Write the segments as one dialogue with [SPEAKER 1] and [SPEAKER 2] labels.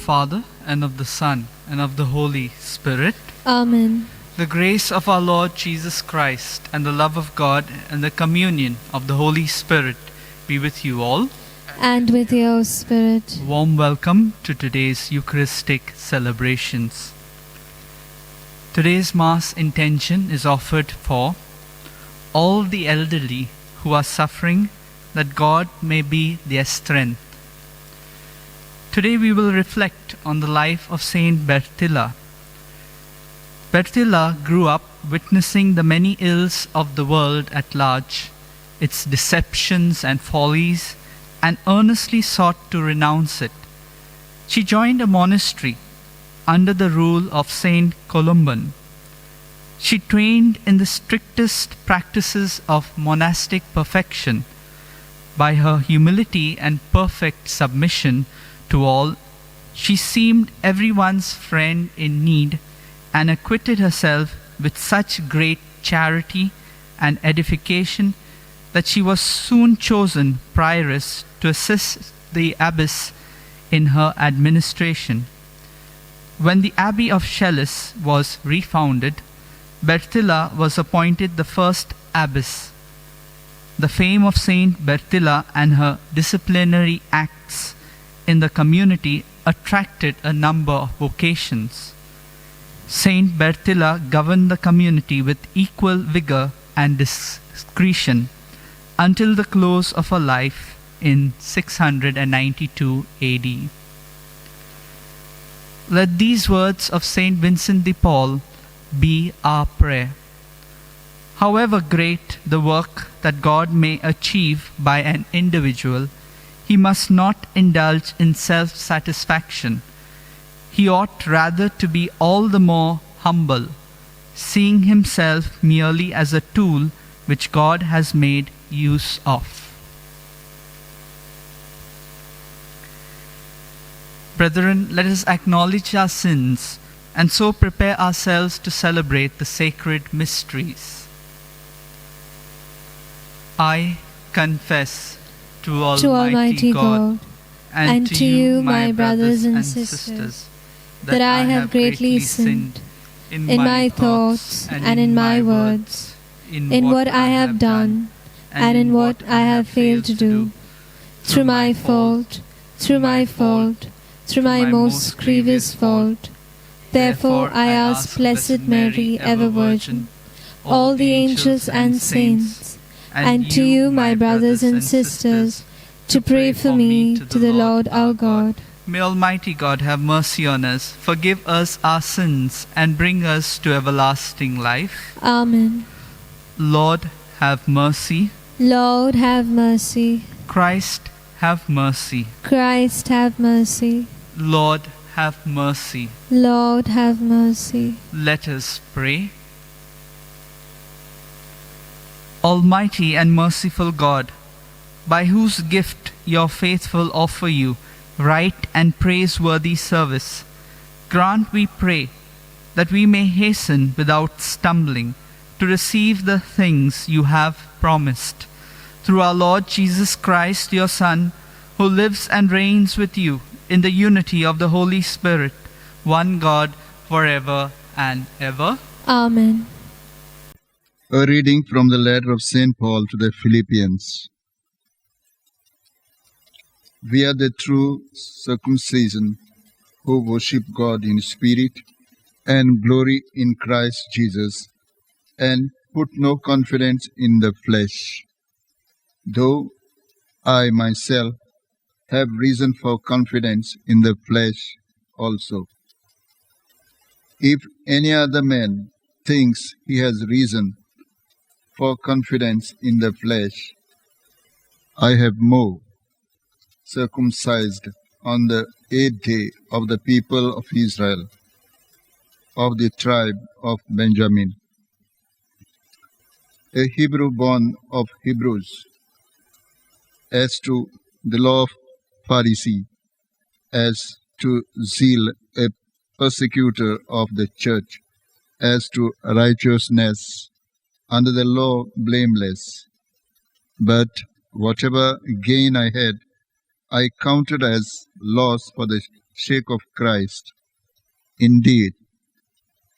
[SPEAKER 1] Father, and of the Son, and of the Holy Spirit.
[SPEAKER 2] Amen.
[SPEAKER 1] The grace of our Lord Jesus Christ, and the love of God, and the communion of the Holy Spirit be with you all.
[SPEAKER 2] And with your spirit.
[SPEAKER 1] Warm welcome to today's Eucharistic celebrations. Today's Mass intention is offered for all the elderly who are suffering, that God may be their strength. Today we will reflect on the life of St Bertilla. Bertilla grew up witnessing the many ills of the world at large, its deceptions and follies, and earnestly sought to renounce it. She joined a monastery under the rule of Saint Columban. She trained in the strictest practices of monastic perfection. By her humility and perfect submission to all, she seemed everyone's friend in need, and acquitted herself with such great charity and edification that she was soon chosen prioress to assist the abbess in her administration. When the Abbey of Chelles was refounded, Bertilla was appointed the first abbess. The fame of Saint Bertilla and her disciplinary acts in the community attracted a number of vocations. Saint Bertilla governed the community with equal vigor and discretion until the close of her life in 692 AD. Let these words of Saint Vincent de Paul be our prayer. However great the work that God may achieve by an individual, he must not indulge in self-satisfaction. He ought rather to be all the more humble, seeing himself merely as a tool which God has made use of. Brethren, let us acknowledge our sins and so prepare ourselves to celebrate the sacred mysteries. I confess to Almighty God and to you, my brothers and sisters, that I have greatly sinned in my thoughts and in my words, in what I have done and in what I have failed to do, through my fault, through my most grievous fault. Therefore I ask Blessed Mary, ever Virgin, all the angels and saints, and to you, my brothers and sisters, to pray for me to the Lord our God. May Almighty God have mercy on us, forgive us our sins, and bring us to everlasting life.
[SPEAKER 2] Amen.
[SPEAKER 1] Lord, have mercy.
[SPEAKER 2] Lord, have mercy.
[SPEAKER 1] Christ, have mercy.
[SPEAKER 2] Christ, have mercy.
[SPEAKER 1] Lord, have mercy.
[SPEAKER 2] Lord, have mercy.
[SPEAKER 1] Let us pray. Almighty and merciful God, by whose gift your faithful offer you right and praiseworthy service, grant, we pray, that we may hasten without stumbling to receive the things you have promised. Through our Lord Jesus Christ, your Son, who lives and reigns with you in the unity of the Holy Spirit, one God, forever and ever.
[SPEAKER 2] Amen.
[SPEAKER 3] A reading from the letter of St. Paul to the Philippians. We are the true circumcision who worship God in spirit and glory in Christ Jesus, and put no confidence in the flesh. Though I myself have reason for confidence in the flesh also. If any other man thinks he has reason for confidence in the flesh, I have more, circumcised on the 8th day of the people of Israel, of the tribe of Benjamin, a Hebrew born of Hebrews, as to the law of Pharisee, as to zeal a persecutor of the church, as to righteousness under the law blameless. But whatever gain I had, I counted as loss for the sake of Christ. Indeed,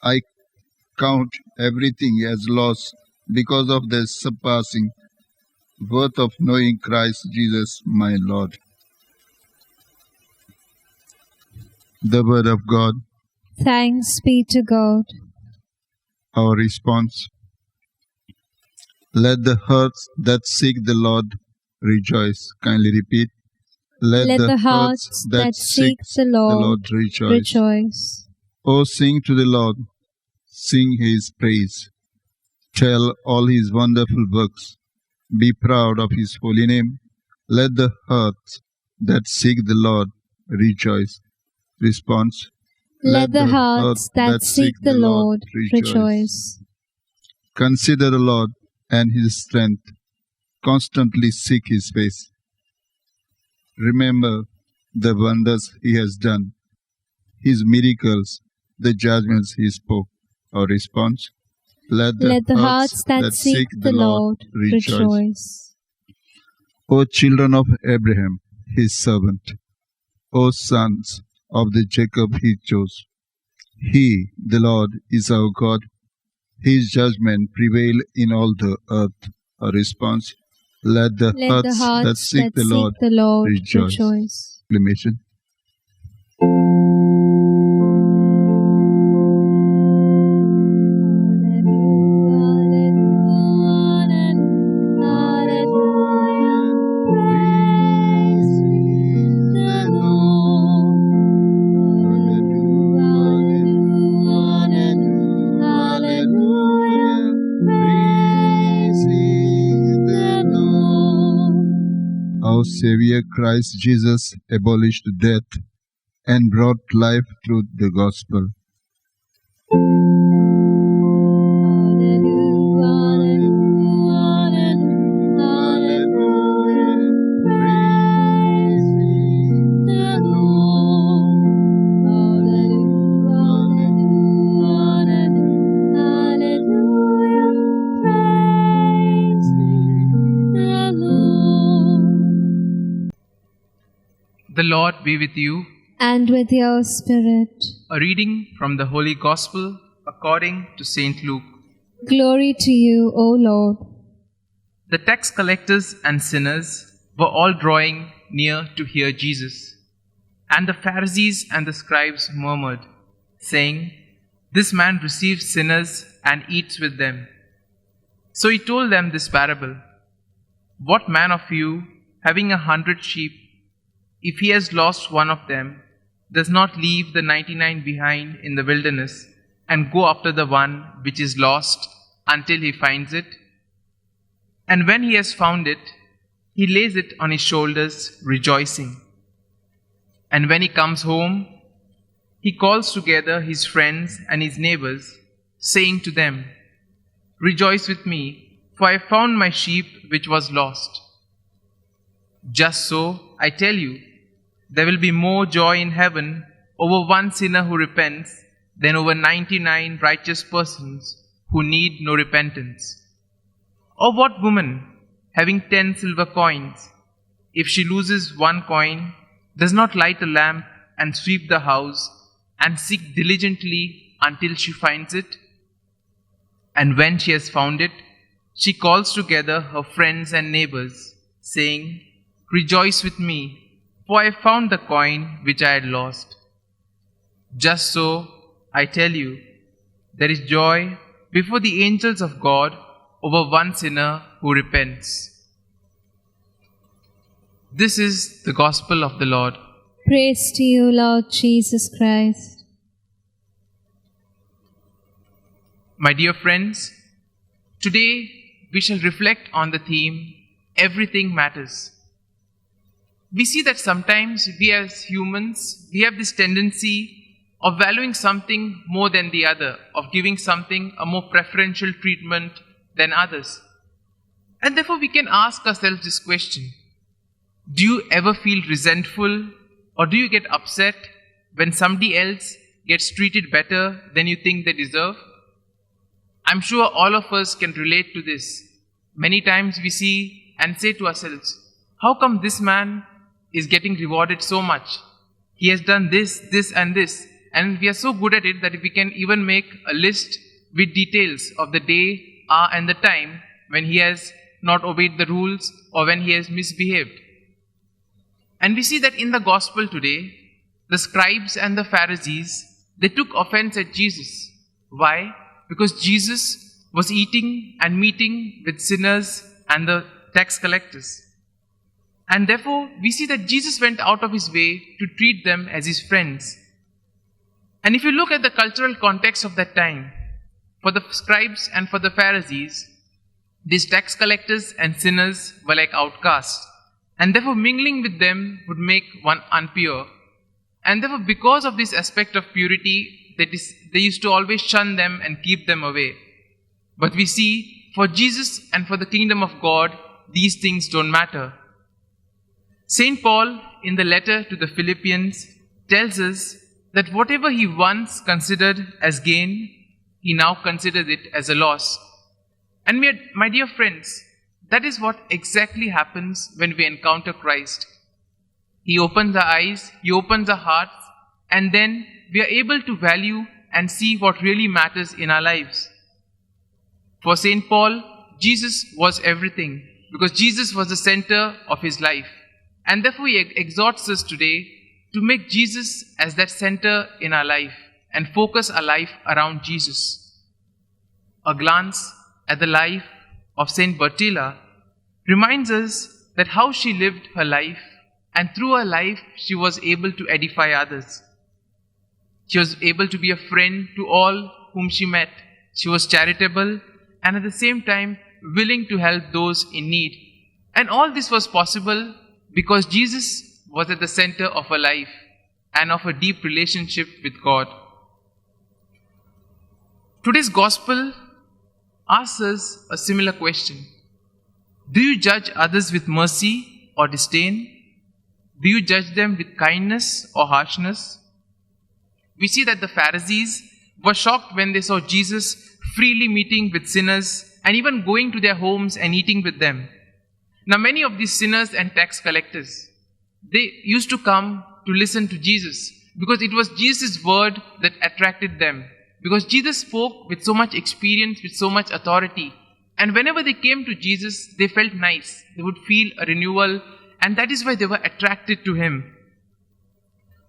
[SPEAKER 3] I count everything as loss because of the surpassing worth of knowing Christ Jesus my Lord. The Word of God.
[SPEAKER 2] Thanks be to God.
[SPEAKER 3] Our response. Let the hearts that seek the Lord rejoice. Kindly repeat.
[SPEAKER 2] Let the hearts that seek the Lord rejoice.
[SPEAKER 3] Oh, sing to the Lord, sing His praise. Tell all His wonderful works. Be proud of His holy name. Let the hearts that seek the Lord rejoice. Response.
[SPEAKER 2] Let the hearts that seek the Lord rejoice.
[SPEAKER 3] Consider the Lord and His strength. Constantly seek His face. Remember the wonders He has done, His miracles, the judgments He spoke. Our response. Let the hearts that seek the Lord rejoice. O children of Abraham, His servant, O sons of the Jacob He chose. He, the Lord, is our God. His judgment prevail in all the earth. Our response. Let the hearts that seek the Lord rejoice. Acclamation. Our Savior Christ Jesus abolished death and brought life through the gospel.
[SPEAKER 1] The Lord be with you.
[SPEAKER 2] And with your spirit.
[SPEAKER 1] A reading from the Holy Gospel according to St. Luke.
[SPEAKER 2] Glory to you, O Lord.
[SPEAKER 1] The tax collectors and sinners were all drawing near to hear Jesus. And the Pharisees and the scribes murmured, saying, "This man receives sinners and eats with them." So he told them this parable. What man of you, having 100 sheep, if he has lost one of them, does not leave the 99 behind in the wilderness and go after the one which is lost until he finds it? And when he has found it, he lays it on his shoulders, rejoicing. And when he comes home, he calls together his friends and his neighbors, saying to them, "Rejoice with me, for I found my sheep which was lost." Just so, I tell you, there will be more joy in heaven over one sinner who repents than over 99 righteous persons who need no repentance. Or what woman, having 10 silver coins, if she loses one coin, does not light a lamp and sweep the house and seek diligently until she finds it? And when she has found it, she calls together her friends and neighbors, saying, "Rejoice with me, for I found the coin which I had lost." Just so, I tell you, there is joy before the angels of God over one sinner who repents. This is the gospel of the Lord.
[SPEAKER 2] Praise to you, Lord Jesus Christ.
[SPEAKER 1] My dear friends, today we shall reflect on the theme, Everything Matters. We see that sometimes we as humans, we have this tendency of valuing something more than the other, of giving something a more preferential treatment than others. And therefore we can ask ourselves this question: do you ever feel resentful or do you get upset when somebody else gets treated better than you think they deserve? I'm sure all of us can relate to this. Many times we see and say to ourselves, how come this man is getting rewarded so much?
[SPEAKER 4] he has done this, this and this. And we are so good at it that we can even make a list with details of the day, hour and the time when he has not obeyed the rules or when he has misbehaved. And we see that in the gospel today, the scribes and the Pharisees, they took offense at Jesus. Why? Because Jesus was eating and meeting with sinners and the tax collectors. And therefore, we see that Jesus went out of his way to treat them as his friends. And if you look at the cultural context of that time, for the scribes and for the Pharisees, these tax collectors and sinners were like outcasts. And therefore, mingling with them would make one impure. And therefore, because of this aspect of purity, they used to always shun them and keep them away. But we see, for Jesus and for the kingdom of God, these things don't matter. St. Paul, in the letter to the Philippians, tells us that whatever he once considered as gain, he now considers it as a loss. And my dear friends, that is what exactly happens when we encounter Christ. He opens our eyes, he opens our hearts, and then we are able to value and see what really matters in our lives. For St. Paul, Jesus was everything, because Jesus was the center of his life. And therefore he exhorts us today to make Jesus as that center in our life and focus our life around Jesus. A glance at the life of St Bertilla reminds us that how she lived her life, and through her life she was able to edify others. She was able to be a friend to all whom she met. She was charitable and at the same time willing to help those in need. And all this was possible because Jesus was at the center of her life and of a deep relationship with God. Today's gospel asks us a similar question. Do you judge others with mercy or disdain? Do you judge them with kindness or harshness? We see that the Pharisees were shocked when they saw Jesus freely meeting with sinners and even going to their homes and eating with them. Now many of these sinners and tax collectors, they used to come to listen to Jesus because it was Jesus' word that attracted them. Because Jesus spoke with so much experience, with so much authority. And whenever they came to Jesus, they felt nice. They would feel a renewal, and that is why they were attracted to him.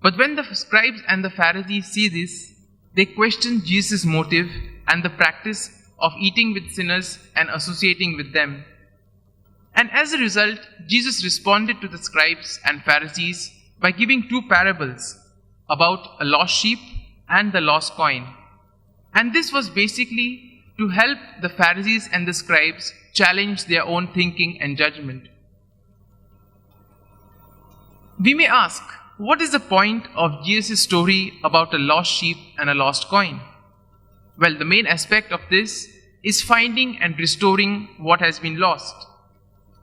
[SPEAKER 4] But when the scribes and the Pharisees see this, they question Jesus' motive and the practice of eating with sinners and associating with them. And as a result, Jesus responded to the scribes and Pharisees by giving two parables about a lost sheep and the lost coin. And this was basically to help the Pharisees and the scribes challenge their own thinking and judgment. We may ask, what is the point of Jesus' story about a lost sheep and a lost coin? Well, the main aspect of this is finding and restoring what has been lost.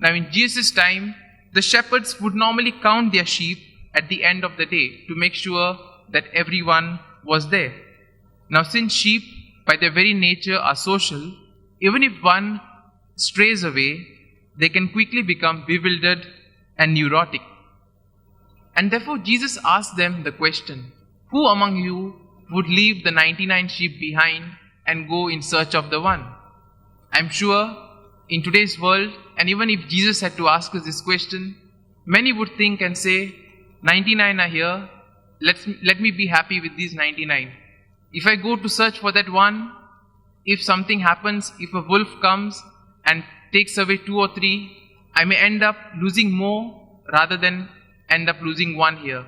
[SPEAKER 4] Now, in Jesus' time, the shepherds would normally count their sheep at the end of the day to make sure that everyone was there. Now, since sheep, by their very nature, are social, even if one strays away, they can quickly become bewildered and neurotic. And therefore, Jesus asked them the question, who among you would leave the 99 sheep behind and go in search of the one? I'm sure in today's world, and even if Jesus had to ask us this question, many would think and say, 99 are here, let me be happy with these 99. If I go to search for that one, if something happens, if a wolf comes and takes away 2 or 3, I may end up losing more rather than end up losing one here.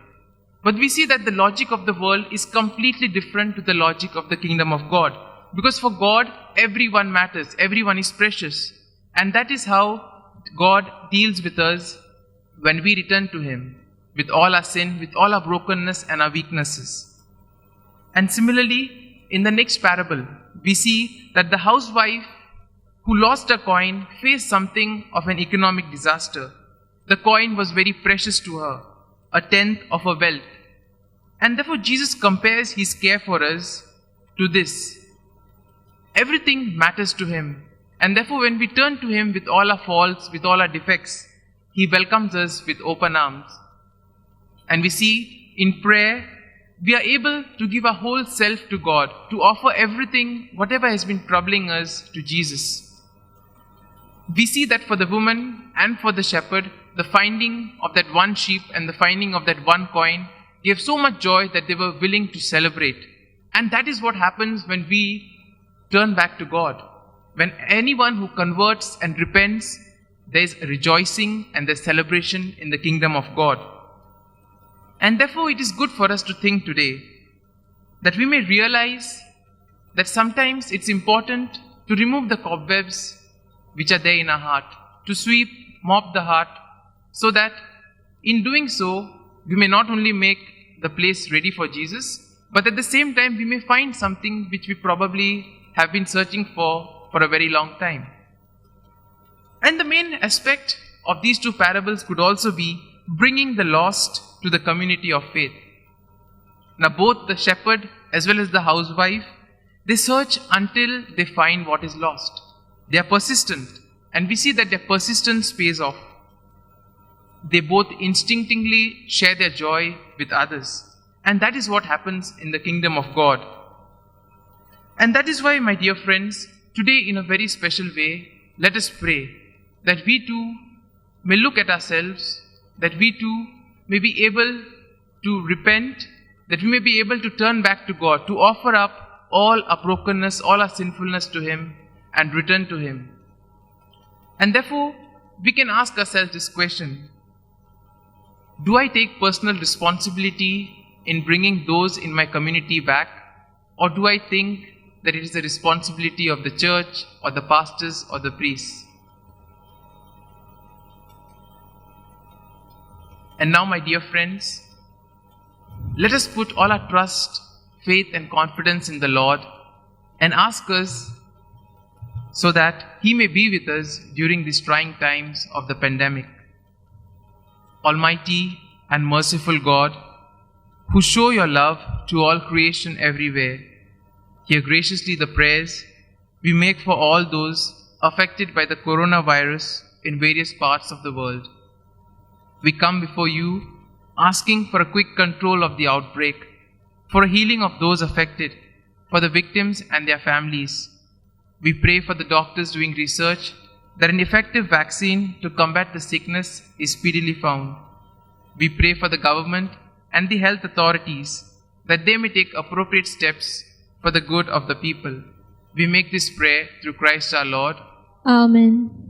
[SPEAKER 4] But we see that the logic of the world is completely different to the logic of the kingdom of God. Because for God, everyone matters, everyone is precious. And that is how God deals with us when we return to Him, with all our sin, with all our brokenness and our weaknesses. And similarly, in the next parable, we see that the housewife who lost a coin faced something of an economic disaster. The coin was very precious to her, a tenth of her wealth. And therefore Jesus compares His care for us to this. Everything matters to Him. And therefore when we turn to Him with all our faults, with all our defects, He welcomes us with open arms. And we see in prayer, we are able to give our whole self to God, to offer everything, whatever has been troubling us, to Jesus. We see that for the woman and for the shepherd, the finding of that one sheep and the finding of that one coin gave so much joy that they were willing to celebrate. And that is what happens when we turn back to God. When anyone who converts and repents, there is rejoicing and there's celebration in the kingdom of God. And therefore it is good for us to think today that we may realize that sometimes it's important to remove the cobwebs which are there in our heart, to sweep, mop the heart, so that in doing so, we may not only make the place ready for Jesus, but at the same time we may find something which we probably have been searching for a very long time. And the main aspect of these two parables could also be bringing the lost to the community of faith. Now both the shepherd as well as the housewife, they search until they find what is lost. They are persistent, and we see that their persistence pays off. They both instinctively share their joy with others, and that is what happens in the kingdom of God. And that is why, my dear friends, today in a very special way, let us pray that we too may look at ourselves, that we too may be able to repent, that we may be able to turn back to God, to offer up all our brokenness, all our sinfulness to Him, and return to Him. And therefore, we can ask ourselves this question: do I take personal responsibility in bringing those in my community back, or do I think that it is the responsibility of the church or the pastors or the priests? And now, my dear friends, let us put all our trust, faith and confidence in the Lord and ask us so that He may be with us during these trying times of the pandemic. Almighty and merciful God, who show your love to all creation everywhere, hear graciously the prayers we make for all those affected by the coronavirus in various parts of the world. We come before you asking for a quick control of the outbreak, for a healing of those affected, for the victims and their families. We pray for the doctors doing research that an effective vaccine to combat the sickness is speedily found. We pray for the government and the health authorities that they may take appropriate steps for the good of the people. We make this prayer through Christ our Lord.
[SPEAKER 2] Amen.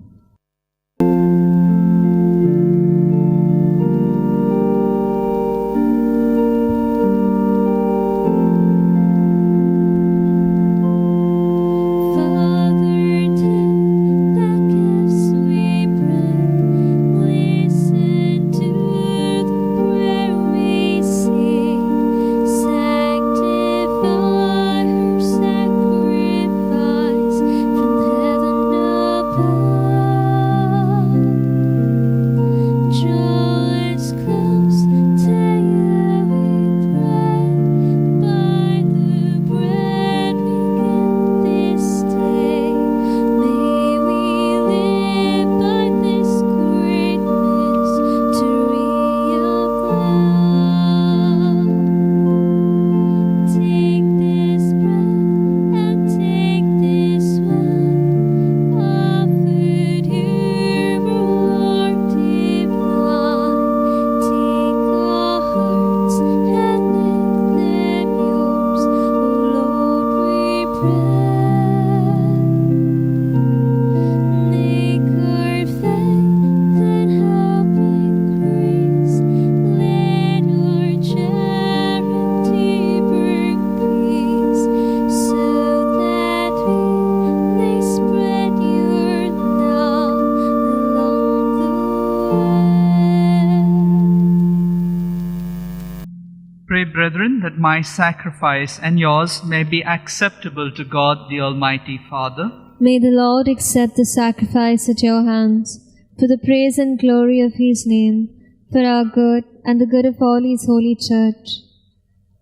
[SPEAKER 1] Pray, brethren, that my sacrifice and yours may be acceptable to God the Almighty Father.
[SPEAKER 2] May the Lord accept the sacrifice at your hands, for the praise and glory of His name, for our good and the good of all His holy church.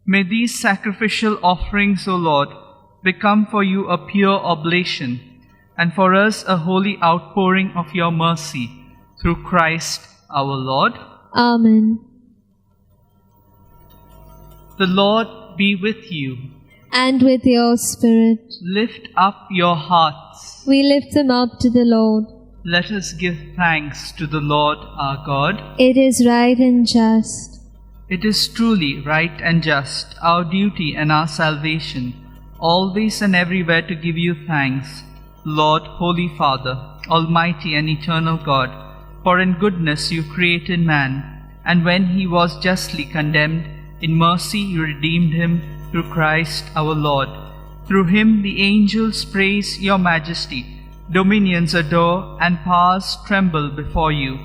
[SPEAKER 1] May these sacrificial offerings, O Lord, become for you a pure oblation, and for us a holy outpouring of your mercy, through Christ our Lord.
[SPEAKER 2] Amen.
[SPEAKER 1] The Lord be with you.
[SPEAKER 2] And with your spirit.
[SPEAKER 1] Lift up your hearts.
[SPEAKER 2] We lift them up to the Lord.
[SPEAKER 1] Let us give thanks to the Lord our God.
[SPEAKER 2] It is right and just.
[SPEAKER 1] It is truly right and just, our duty and our salvation, always and everywhere to give you thanks, Lord, Holy Father, Almighty and eternal God, for in goodness you created man, and when he was justly condemned, in mercy you redeemed him through Christ our Lord. Through him the angels praise your majesty, dominions adore, and powers tremble before you.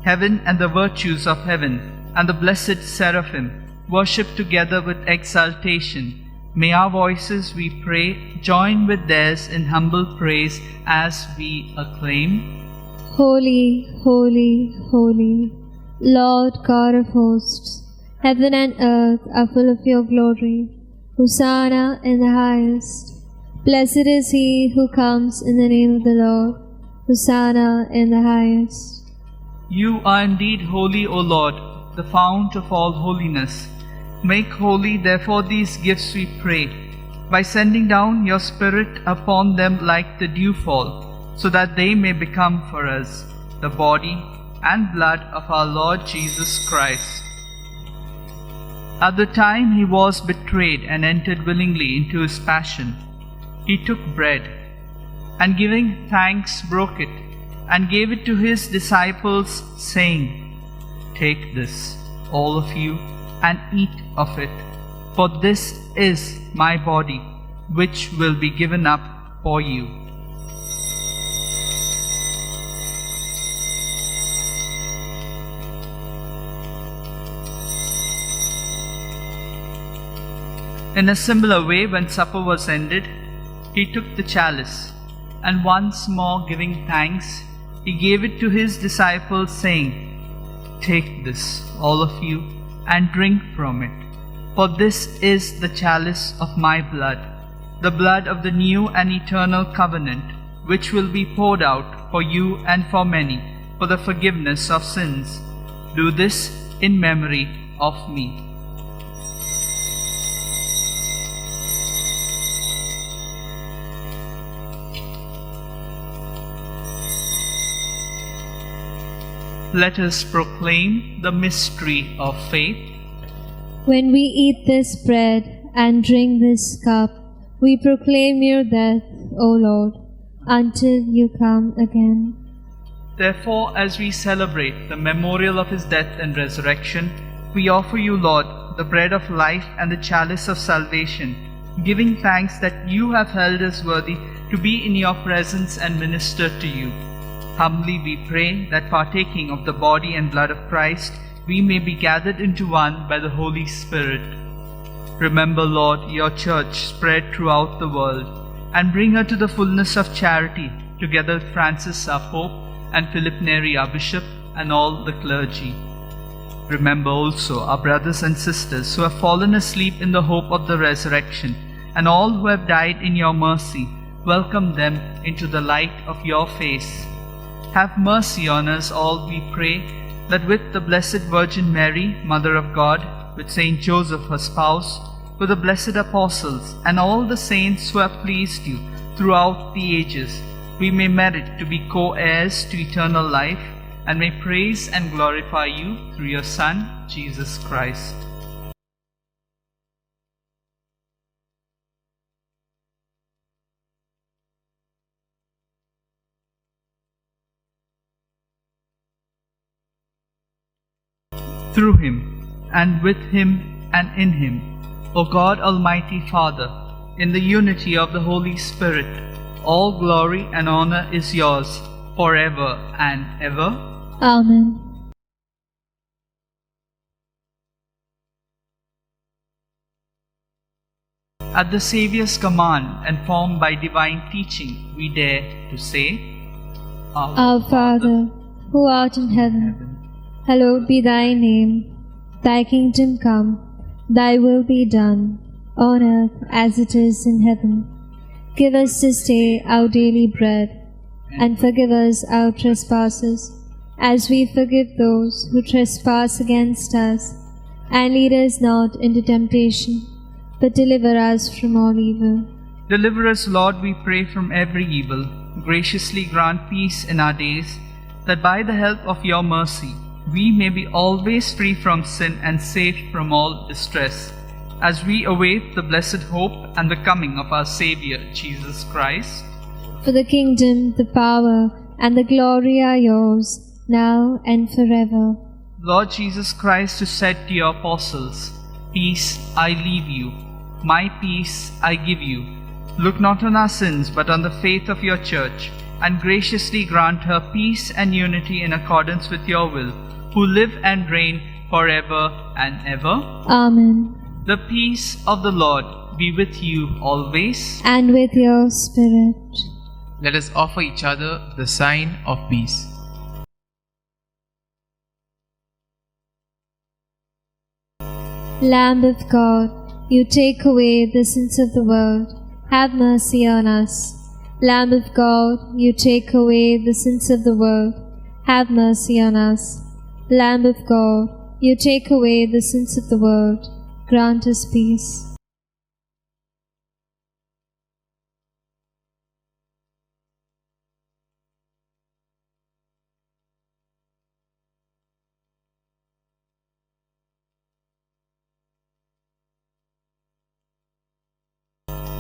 [SPEAKER 1] Heaven and the virtues of heaven, and the blessed seraphim, worship together with exaltation. May our voices, we pray, join with theirs in humble praise as we acclaim.
[SPEAKER 2] Holy, holy, holy, Lord God of hosts, heaven and earth are full of your glory. Hosanna in the highest. Blessed is he who comes in the name of the Lord. Hosanna in the highest.
[SPEAKER 1] You are indeed holy, O Lord, the fount of all holiness. Make holy, therefore, these gifts, we pray, by sending down your Spirit upon them like the dewfall, so that they may become for us the body and blood of our Lord Jesus Christ. At the time he was betrayed and entered willingly into his passion, he took bread, and giving thanks broke it, and gave it to his disciples, saying, "Take this, all of you, and eat of it, for this is my body, which will be given up for you." In a similar way, when supper was ended, he took the chalice, and once more giving thanks, he gave it to his disciples, saying, "Take this, all of you, and drink from it, for this is the chalice of my blood, the blood of the new and eternal covenant, which will be poured out for you and for many, for the forgiveness of sins. Do this in memory of me." Let us proclaim the mystery of faith.
[SPEAKER 2] When we eat this bread and drink this cup, we proclaim your death, O Lord, until you come again.
[SPEAKER 1] Therefore, as we celebrate the memorial of his death and resurrection, we offer you, Lord, the bread of life and the chalice of salvation, giving thanks that you have held us worthy to be in your presence and minister to you. Humbly we pray that partaking of the body and blood of Christ, we may be gathered into one by the Holy Spirit. Remember, Lord, your church spread throughout the world, and bring her to the fullness of charity, together with Francis our Pope, and Philip Neri our Bishop, and all the clergy. Remember also our brothers and sisters who have fallen asleep in the hope of the resurrection, and all who have died in your mercy. Welcome them into the light of your face. Have mercy on us all, we pray, that with the Blessed Virgin Mary, Mother of God, with Saint Joseph her spouse, with the blessed apostles, and all the saints who have pleased you throughout the ages, we may merit to be co-heirs to eternal life, and may praise and glorify you through your Son, Jesus Christ. Through him, and with him, and in him, O God, Almighty Father, in the unity of the Holy Spirit, all glory and honor is yours, forever and ever.
[SPEAKER 2] Amen.
[SPEAKER 1] At the Saviour's command, and formed by divine teaching, we dare to say,
[SPEAKER 2] Our Father, who art in heaven, hallowed be thy name. Thy kingdom come, thy will be done, on earth as it is in heaven. Give us this day our daily bread, and forgive us our trespasses, as we forgive those who trespass against us. and lead us not into temptation, but deliver us from all evil.
[SPEAKER 1] Deliver us, Lord, we pray, from every evil. Graciously grant peace in our days, that by the help of your mercy we may be always free from sin and safe from all distress, as we await the blessed hope and the coming of our Saviour, Jesus Christ.
[SPEAKER 2] For the kingdom, the power, and the glory are yours, now and forever.
[SPEAKER 1] Lord Jesus Christ, who said to your apostles, "Peace I leave you, my peace I give you," look not on our sins, but on the faith of your Church, and graciously grant her peace and unity in accordance with your will, who live and reign forever and ever.
[SPEAKER 2] Amen.
[SPEAKER 1] The peace of the Lord be with you always.
[SPEAKER 2] And with your spirit.
[SPEAKER 4] Let us offer each other the sign of peace.
[SPEAKER 2] Lamb of God, you take away the sins of the world, have mercy on us. Lamb of God, you take away the sins of the world, have mercy on us. Lamb of God, you take away the sins of the world, grant us peace.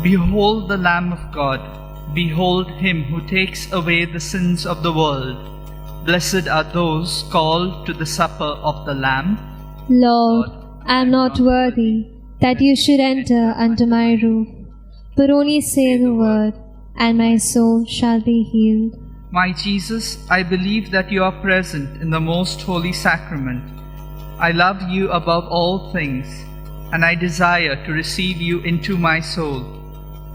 [SPEAKER 1] Behold the Lamb of God. Behold him who takes away the sins of the world. Blessed are those called to the supper of the Lamb.
[SPEAKER 2] Lord, I am not worthy that you should enter under my roof, but only say the word, and my soul shall be healed.
[SPEAKER 1] My Jesus, I believe that you are present in the most holy sacrament. I love you above all things, and I desire to receive you into my soul.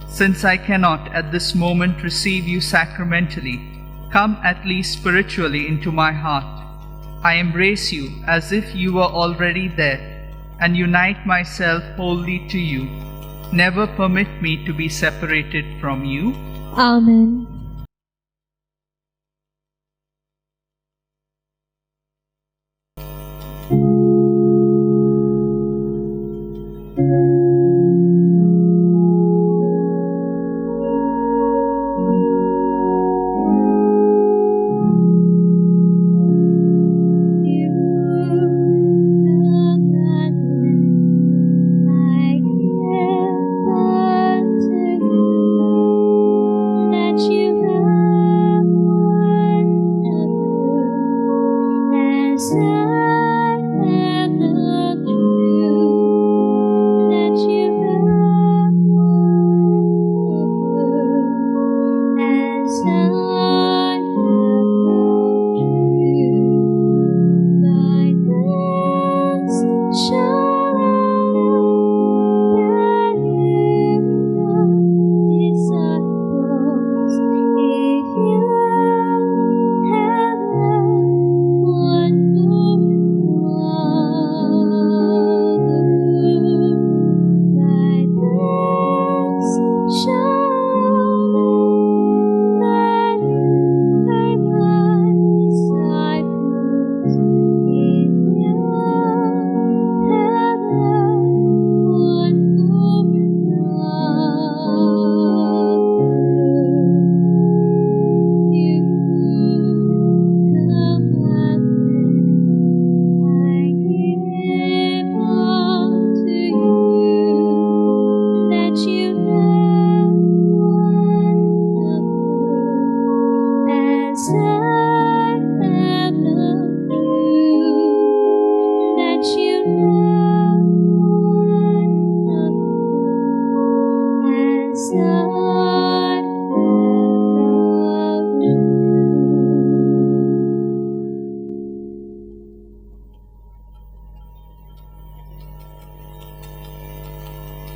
[SPEAKER 1] Since I cannot at this moment receive you sacramentally, come at least spiritually into my heart. I embrace you as if you were already there, and unite myself wholly to you. Never permit me to be separated from you.
[SPEAKER 2] Amen.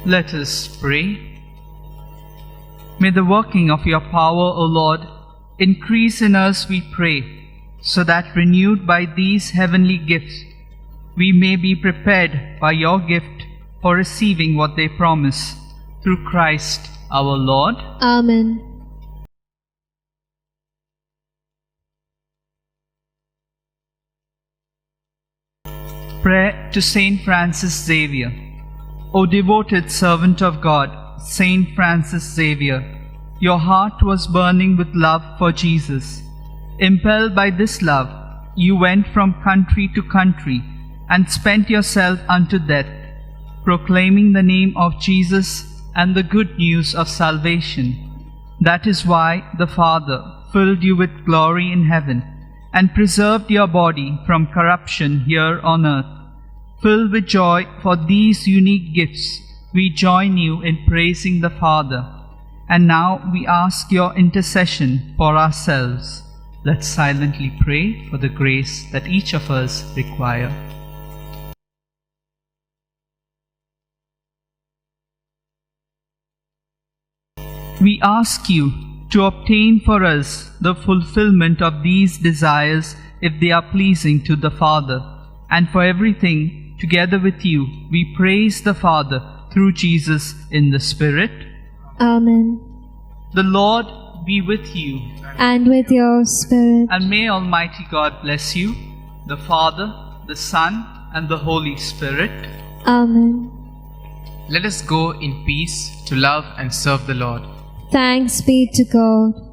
[SPEAKER 1] Let us pray. May the working of your power, O Lord, increase in us, we pray, so that renewed by these heavenly gifts, we may be prepared by your gift for receiving what they promise, through Christ our Lord.
[SPEAKER 2] Amen.
[SPEAKER 1] Prayer to St. Francis Xavier. O devoted servant of God, St. Francis Xavier, your heart was burning with love for Jesus. Impelled by this love, you went from country to country and spent yourself unto death, proclaiming the name of Jesus and the good news of salvation. That is why the Father filled you with glory in heaven and preserved your body from corruption here on earth. Filled with joy for these unique gifts, we join you in praising the Father. And now we ask your intercession for ourselves. Let's silently pray for the grace that each of us require. We ask you to obtain for us the fulfillment of these desires if they are pleasing to the Father, and for everything, together with you, we praise the Father through Jesus in the Spirit.
[SPEAKER 2] Amen.
[SPEAKER 1] The Lord be with you,
[SPEAKER 2] And with your spirit.
[SPEAKER 1] and may Almighty God bless you, the Father, the Son, and the Holy Spirit.
[SPEAKER 2] Amen.
[SPEAKER 4] Let us go in peace to love and serve the Lord.
[SPEAKER 2] Thanks be to God.